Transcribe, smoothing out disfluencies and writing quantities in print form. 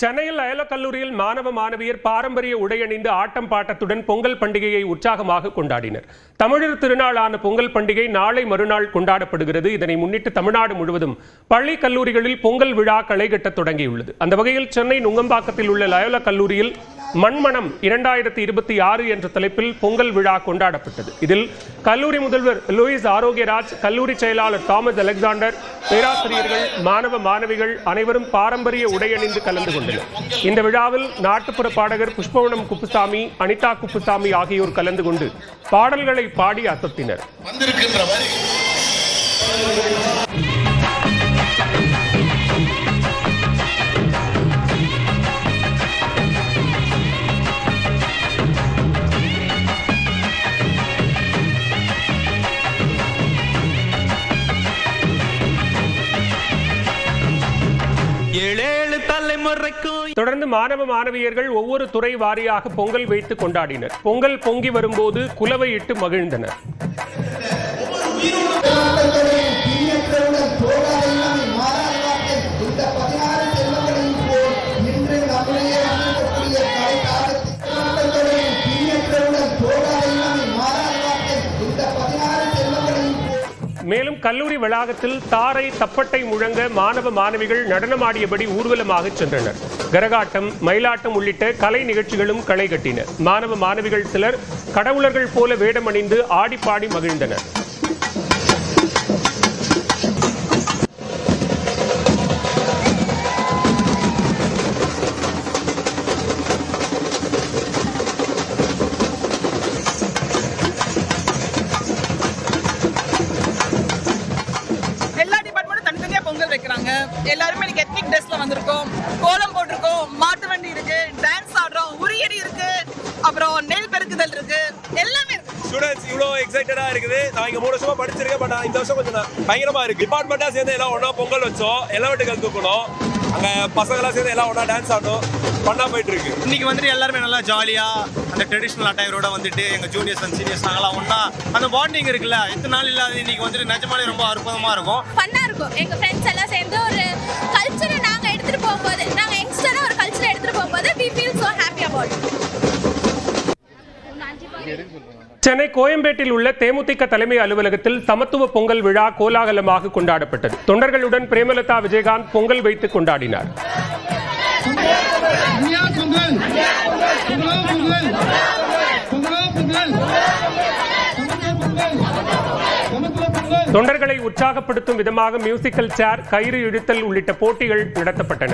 சென்னையில் லயோலா கல்லூரியில் மாணவ மாணவியர் பாரம்பரிய உடையணிந்து ஆட்டம் பாட்டத்துடன் பொங்கல் பண்டிகையை உற்சாகமாக கொண்டாடினர். தமிழர் திருநாளான பொங்கல் பண்டிகை நாளை மறுநாள் கொண்டாடப்படுகிறது. இதனை முன்னிட்டு தமிழ்நாடு முழுவதும் பள்ளி கல்லூரிகளில் பொங்கல் விழா களைகட்ட தொடங்கியுள்ளது. அந்த வகையில் சென்னை நுங்கம்பாக்கத்தில் உள்ள லயோலா கல்லூரியில் மண்மனம் 2026 என்ற தலைப்பில் பொங்கல் விழா கொண்டாடப்பட்டது. இதில் கல்லூரி முதல்வர் லூயிஸ் ஆரோக்கியராஜ், கல்லூரி செயலாளர் தாமஸ் அலெக்சாண்டர், பேராசிரியர்கள், மாணவ மாணவிகள் அனைவரும் பாரம்பரிய உடையணிந்து கலந்து கொண்டனர். இந்த விழாவில் நாட்டுப்புற பாடகர் புஷ்பவனம் குப்புசாமி, அனிதா குப்புசாமி ஆகியோர் கலந்து கொண்டு பாடல்களை பாடி அசத்தினர். தொடர்ந்து மாணவ மாணவியர்கள் ஒவ்வொரு துறை வாரியாக பொங்கல் வைத்து கொண்டாடினர். பொங்கல் பொங்கி வரும்போது குலவை இட்டு மகிழ்ந்தனர். மேலும் கல்லூரி வளாகத்தில் தாரை தப்பட்டை முழங்க மாணவ மாணவிகள் நடனமாடியபடி ஊர்வலமாக சென்றனர். கரகாட்டம், மயிலாட்டம் உள்ளிட்ட கலை நிகழ்ச்சிகளும் களை கட்டின. மாணவ மாணவிகள் சிலர் கடவுளர்கள் போல வேடம் அணிந்து ஆடிப்பாடி மகிழ்ந்தனர். எல்லாருமே எத்னிக் ட்ரெஸ்ல வந்திருக்கோம், கோலம் போட்டிருக்கோம், மாட்டு வண்டி இருக்கு, டான்ஸ் ஆடுறோம், உரியடி இருக்கு, அப்புறம் நெல் பெருக்குதல் இருக்கு, எல்லாமே இருக்கு. ஸ்டூடெண்ட்ஸ் இவ்வளோ எக்ஸைட்டடா இருக்குது. நான் இங்க 3 வருஷமா படிச்சிருக்கேன், பட் இந்த வருஷம் கொஞ்சம் பயங்கரமா இருக்கு. டிபார்ட்மெண்டா சேர்ந்து எல்லாம் ஒன்னா பொங்கல் வச்சோம், எல்லாம் வீட்டுக்கு தூக்கணும். அங்க பசங்களாம் சேர்ந்து எல்லாம் ஒன்னா டான்ஸ் ஆடணும், பண்ணா போயிட்டு இருக்கு. இன்னைக்கு வந்துட்டு எல்லாருமே நல்லா ஜாலியா அந்த ட்ரெடிஷனல் அட்டையரோட வந்துட்டு எங்க ஜூனியர்ஸ் அண்ட் சீனியர்ஸ் நாங்களாம் ஒன்னா அந்த பாண்டிங் இருக்குல்ல, எத்தனை நாள் இல்லாத இன்னைக்கு வந்துட்டு நிஜமாலே ரொம்ப அற்புதமா இருக்கும், ஃபன்னா இருக்கும். எங்க ஃப்ரெண்ட்ஸ் எல்லாம் சேர்ந்து ஒரு கல்ச்சரை நாங்க எடுத்துட்டு போகும்போது, நாங்க யங்ஸ்டரா ஒரு கல்ச்சரை எடுத்துட்டு போகும்போது we feel so happy about it. Chennai கோயம்பேட்டில் உள்ள தேமுதிக தலைமை அலுவலகத்தில் சமத்துவ பொங்கல் விழா கோலாகலமாக கொண்டாடப்பட்டது. தொண்டர்களுடன் பிரேமலதா விஜயகாந்த் பொங்கல் வைத்து கொண்டாடினார். தொண்டர்களை உற்சாகப்படுத்தும் விதமாக மியூசிக்கல் சேர், கயிறு இழுத்தல் உள்ளிட்ட போட்டிகள் நடத்தப்பட்டன.